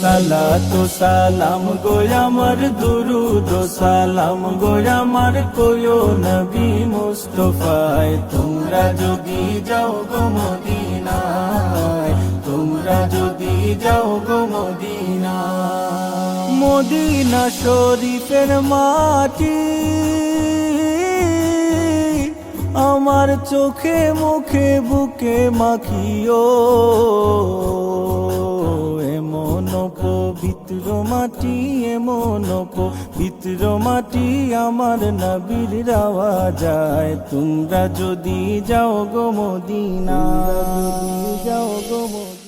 সালাতু সালাম গো আমার দুরুদ ও সালাম গো আমার কোয়ো নবী মুস্তাফায় তোমরা যদি যাও গো মদিনায় তোমরা যদি যাও গো মদিনায় মদিনা শরীফের মাটি আমার চোখে মুখে বুকে মাখিও এমন পবিত্র মাটি এমন পবিত্র মাটি আমার নবীর রাওয়া যায় তোমরা যদি যাও গো মদিনা যাও গো মদিনা।